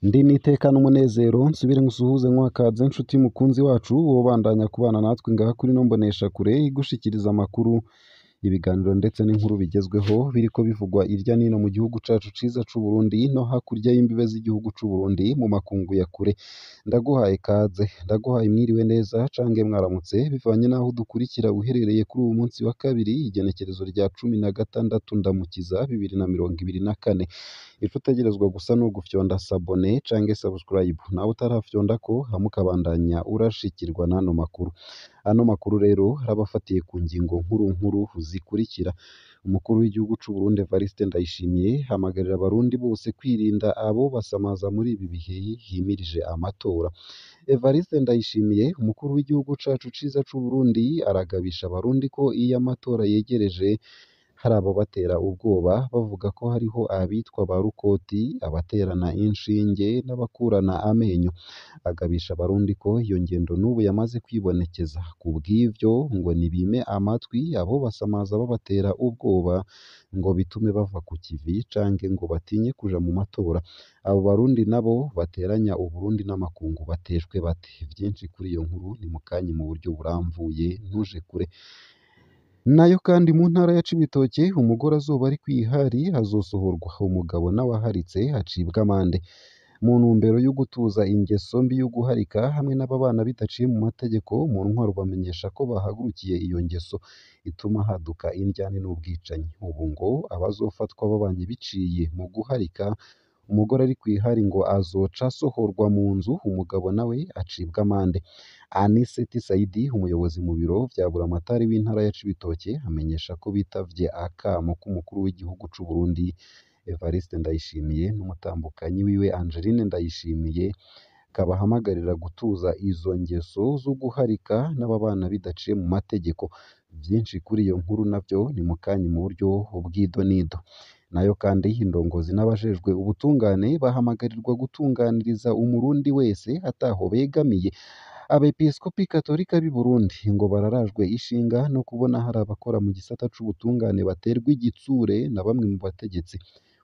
Ndi nitekana umunezero nsubire ngusuhuze nkwakaze nshuti mukunzi wacu wobandanya kubana natwe ngaha kuri no mbonesha kure igushikiriza amakuru ibiganiro ndetse n'inkuru bigezweho biriko bivugwa irya nino mu gihugu cacu ciza c'u Burundi no hakurya y'imbibe z'igihugu c'u Burundi mu makungu ya kure ndaguhaye kaze ndaguhaye mwiriwe neza cange mwaramutse bivanye naho dukurikira uherereye kuri uyu munsi wa kabiri igenekerezo rya 16 ndamukiza 2024 ico utegerezwa gusa no gufyonda sabone cange subscribe nawe utarafyonda ko hamukabandanya urashikirwa n'ano makuru ano makuru rero arabafatiye ku ngingo nkuru zikurikira umukuru w'igihugu c'u Burundi Evariste Ndayishimiye hamagarira abarundi bose kwirinda abo basamaza muri ibi bihe himirije amatora Evariste Ndayishimiye umukuru w'igihugu cacu ciza c'u Burundi aragabisha abarundi ko iyo amatora yegereje hari abo batera ubwoba bavuga ko hariho abitwa ba rukoti abaterana inshinge n'abakurana amenyo agabisha abarundi ko iyo ngendo n'ubu yamaze kwibonekeza ku bw'ivyo ngo nibime amatwi abo basamaza babatera ubwoba ngo bitume bava ku kivi canke ngo batinye kuja mu matora abo barundi nabo bateranya uburundi n'amakungu bateshwe bate vyinshi kuri iyo nkuru ni mukanye mu buryo buramvuye ntuje kure nayo kandi mu ntara ya Cibitoke umugore azoba ari kwihari hazosohorwa umugabo n'awaharitse hacibwa amande mu ntumbero yo gutuza ingeso mbi yo guharika hamwe n'ababana bidaciye mu mategeko mu ntwaro bamenyesha ko bahagurukiye iyo ngeso ituma haduka indyane n'ubwicanyi ubu ngo abazofatwa babanye biciye mu guharika umugore ari kwihari ngo azoca asohorwa mu nzu umugabo nawe acibwa amande Aniseti Saidi umuyobozi mu biro vya Buramatari w'intara ya Cibitoke amenyesha ko bitavye akamo k'umukuru w'igihugu c'u Burundi Evariste Ndayishimiye n'umutambukanyi wiwe Angeline Ndayishimiye kabahamagarira gutuza izo ngeso zo guharika n'ababana bidaciye mu mategeko byinshi kuri iyo nkuru navyo ni mukanye mu buryo bw'idonido nayo kandi indongozi n'abajejwe ubutungane bahamagarirwa gutunganiriza umurundi wese ataho begamiye abepiskopi katolika b'i Burundi ngo bararajwe ishinga no kubona hari abakora mu gisata c'ubutungane baterwa igitsure na bamwe mu bategetsi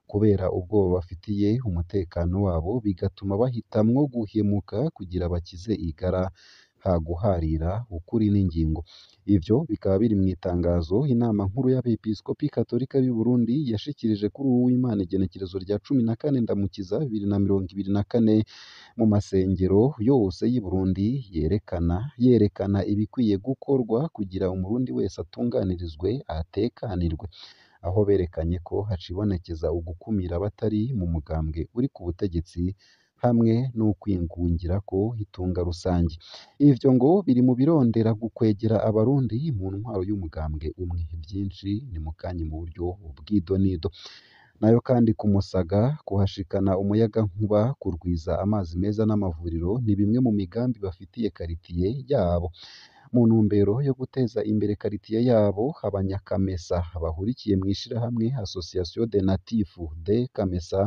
kubera ubwoba bafitiye umutekano wabo bigatuma bahitamwo guhemuka kugira bakize igara haguharira ukuri n'ingingo ivyo bikaba biri mu itangazo inama nkuru y'abepiskopi katolika b'i Burundi yashikirije kuri uwu w'Imana igenekerezo rya 14 ndamukiza 2024 mu masengero yose y'i Burundi yerekana ibikwiye gukorwa kugira umurundi wese atunganirizwe atekanirwe aho berekanye ko hacibonekeza ugukumira abatari mu mugambwe uri ku butegetsi hamwe n'ukwingungira ko itunga rusange ivyo ngo biri mu birondera gukwegera abarundi mu ntwaro y'umugambwe umwe byinshi ni mukanye mu buryo bw'idonido nayo kandi kumusaga kuhashikana umuyaga nkuba kurwiza amazi meza n'amavuriro ni bimwe mu migambi bafitiye karitiye yabo mu ntumbero yo guteza imbere karitiye yabo abanyakamesa bahurikiye mu ishirahamwe Association des Natifs de Kamesa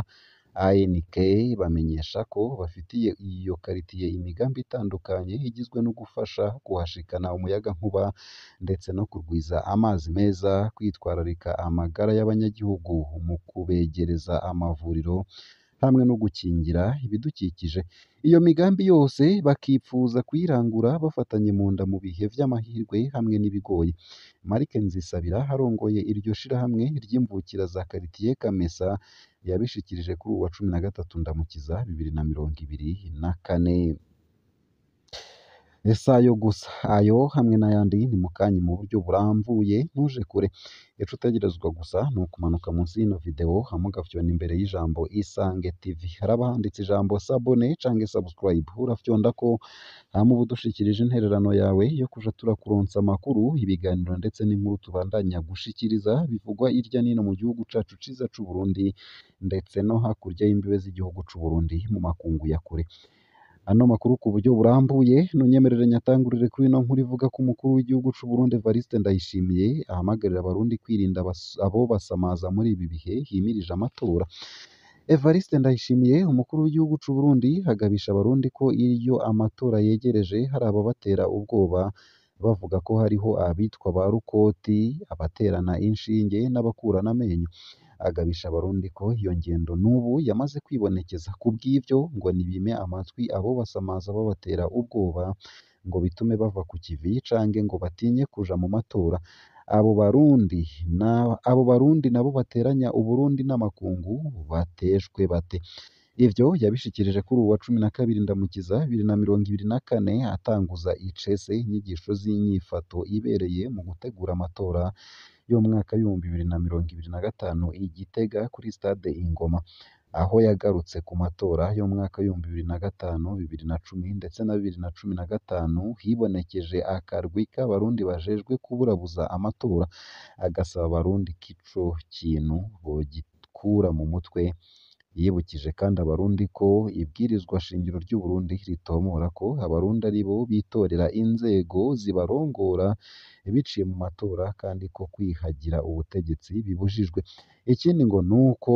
ANK bamenyesha ko bafitiye iyo karitiye imigambi itandukanye igizwe no gufasha kuhashikana umuyaga nkuba ndetse no kurwiza amazi meza kwitwararika amagara y'abanyagihugu mu kubegereza amavuriro hamwe no gukingira ibidukikije iyo migambi yose bakipfuza kuyirangura bafatanye mu nda mu bihe vy'amahirwe hamwe n'ibigoyi Marike Nzisabira harongoye iryo shirahamwe ry'imvukira za karitiye Kamesa yabishikirije kuri uwa 13 ndamukiza 2024 esayo gusa ayo hamwe n'ayandi ni mukanye mu buryo buramvuye ntuje kure ico utegerezwa gusa ni ukumanuka munsi y'ino video hamugafyona imbere y'ijambo Isange TV haraba handitse ijambo sabone canke subscribe urafyonda ko hama ubudushikirije intererano yawe yo kuja turakuronsa amakuru ibiganiro ndetse n'inkuru tubandanya gushikiriza bivugwa irya nino mu gihugu cacu ciza c'u Burundi ndetse no hakurya y'imbibe z'igihugu c'u Burundi mu makungu ya kure ano makuru ku buryo burambuye nunyemerere nyatangurire kuri no nkuru ivuga ko umukuru w'igihugu c'u Burundi Evariste Ndayishimiye ahamagarira abarundi kwirinda abo basamaza muri ibi bihe himirije amatora Evariste Ndayishimiye umukuru w'igihugu c'u Burundi hagabisha abarundi ko iyo amatora yegereje hari ababatera ubwoba bavuga ko hariho abitwa ba Rukoti, abaterana inshinge n'abakurana amenyo. Agabisha Abarundi ko iyo ngendo n'ubu yamaze kwibonekeza. Ku bw'ivyo ngo nibime amatwi abo basamaza babatera ubwoba ngo bitume bava ku kivi canke ngo batinye kuja mu matora. Abo Barundi nabo bateranya Uburundi n'amakungu bateshwe bate? Ivyo yabishikirije kuri uwu wa 12 Ndamukiza 2024 atanguza icese inyigisho z'inyifato ibereye mu gutegura amatora y'umwaka w'ibihumbi 2025 i Gitega kuri stade Ingoma, aho yagarutse ku matora y'umwaka w'ibihumbi 2005, 2010 ndetse na 2015 hibonekeje akarwi k'Abarundi bajejwe kuburabuza amatora, agasaba Abarundi ko ico kintu bogikura mu mutwe. Yibukije kandi Abarundi ko ibwirizwa shingiro ry'u Burundi ritomora ko Abarundi ari bo bitorera inzego zibarongora biciye mu matora kandi ko kwihagira ubutegetsi bibujijwe. Ikindi ngo nuko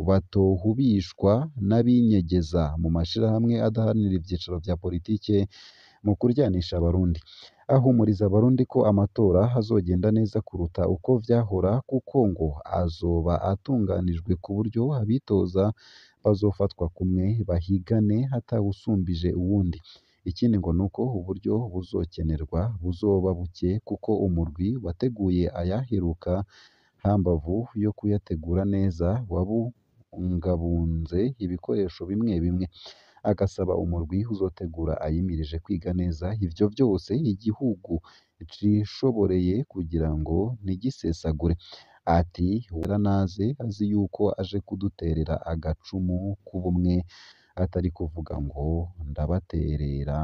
batohubishwa n'abinyegeza mu mashirahamwe adaharanira ivyicaro vya politike mu kuryanisha Abarundi. Ahumuriza Abarundi ko amatora azogenda neza kuruta uko vyahora kuko ngo azoba atunganijwe ku buryo abitoza bazofatwa kumwe bahigane hatawusumbije uwundi. Ikindi ngo nuko uburyo buzokenerwa buzoba buke kuko umurwi wateguye ayaheruka hambavu yo kuyategura neza wabungabunze ibikoresho bimwe bimwe. Agasaba umurwi uzotegura ayimirije kwiga neza ivyo vyose igihugu cishoboreye kugira ngo ntigisesagure. Ati "Uwera naze azi yuko aje kuduterera agacumu k'ubumwe atari kuvuga ngo ndabaterera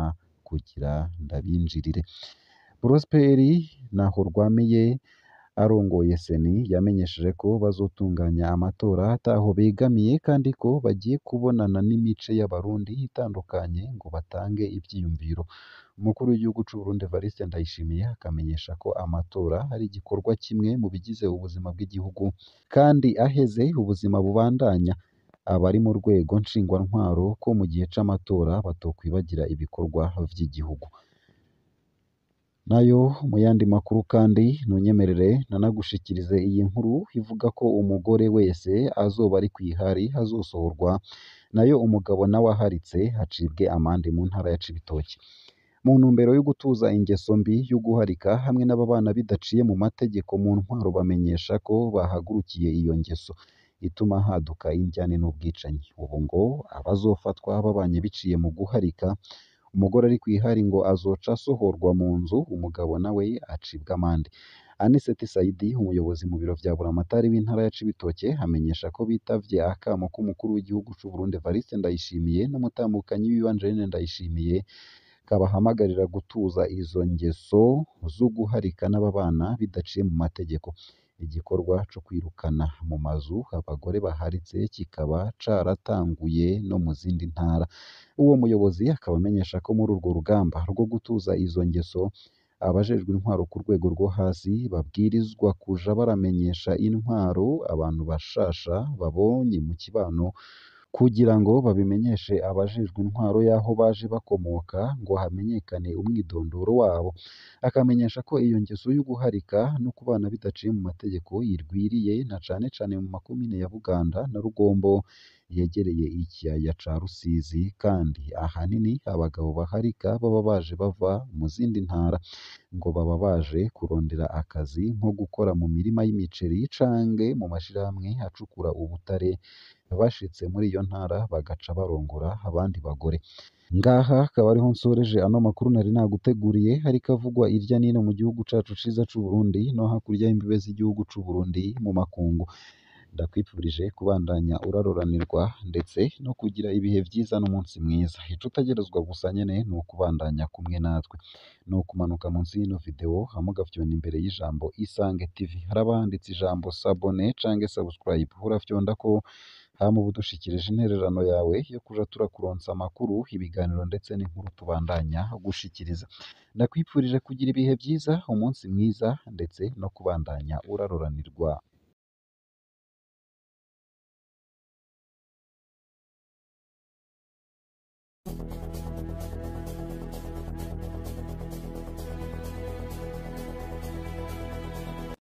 kugira ndabinjirire." Prosperi Nahorwamiye arongoye Seni yamenyesheje ko bazotunganya amatora ataho begamiye kandi ko bagiye kubonana n'imice y'Abarundi itandukanye ngo batange ivyiyumviro. Umukuru w'igihugu c'u Burundi Evariste Ndayishimiye akamenyesha ko amatora ari igikorwa kimwe mu bigize ubuzima bw'igihugu kandi aheze ubuzima bubandanya. Abari mu rwego nshingwantwaro ko mu gihe c'amatora batokwibagira ibikorwa vy'igihugu. Nayo mu yandi makuru kandi ntunyemerere nanagushikirize iyi nkuru ivuga ko umugore wese azoba ari kw'ihari azosohorwa, nayo umugabo nawe aharitse acibwe amande mu ntara ya Cibitoke. Mu ntumbero yo gutuza ingeso mbi yo guharika hamwe n'ababana bidaciye mu mategeko, mu ntwaro bamenyesha ko bahagurukiye iyo ngeso ituma haduka indyane n'ubwicanyi. Ubu ngo abazofatwa babanye biciye mu guharika, umugore ari kw'ihari ngo azoca asohorwa mu nzu, umugabo nawe acibwa amande. Anicet Saidi umuyobozi mu biro vya Buramatari w'intara ya Cibitoke amenyesha ko bitavye akamo k'umukuru w'igihugu c'u Burundi Evariste Ndayishimiye n'umutambukanyi wiwe Angeline Ndayishimiye kabahamagarira gutuza izo ngeso zo guharika n'ababana bidaciye mu mategeko. Igikorwa co kwirukana mu mazu abagore baharitse kikaba caratanguye no mu zindi ntara. Uwo muyobozi akaba amenyesha ko muri urwo rugamba rwo gutuza izo ngeso abajejwe intwaro ku rwego rwo hasi babwirizwa kuja baramenyesha intwaro abantu bashasha babonye mu kibano kugira ngo babimenyeshe abajejwe intwaro y'aho baje bakomoka ngo hamenyekane umwidondoro wabo. Akamenyesha ko iyo ngeso yo guharika no kubana bidaciye mu mategeko irwiriye na cane cane mu makomine ya Buganda na Rugombo yegereye ikiyaya ca Rusizi, kandi ahanini abagabo baharika baba baje bava mu zindi ntara, ngo baba baje kurondera akazi nko gukora mu mirima y'imiceri canke mu mashirahamwe acukura ubutare. Bashitse muri iyo ntara bagaca barongora abandi bagore. Ngaha akaba ariho nsoreje ano makuru nari naguteguriye, ariko avugwa irya nino mu gihugu cacu ciza c'u Burundi no hakurya y'imbibe z'igihugu c'u Burundi mu makungu. Ndakwifurije kubandanya uraroranirwa ndetse no kugira ibihe vyiza n'umunsi mwiza. Ico utegerezwa gusa nyene ni ukubandanya kumwe natwe, ni ukumanuka munsi y'ino video hama ugafyonda imbere y'ijambo Isange TV, haraba handitse ijambo s'abone canke subscribe, urafyonda ko hama uba udushikirije intererano yawe yo kuja turakuronsa amakuru, ibiganiro ndetse n'inkuru tubandanya gushikiriza. Ndakwifurije kugira ibihe vyiza, umunsi mwiza ndetse no kubandanya uraroranirwa.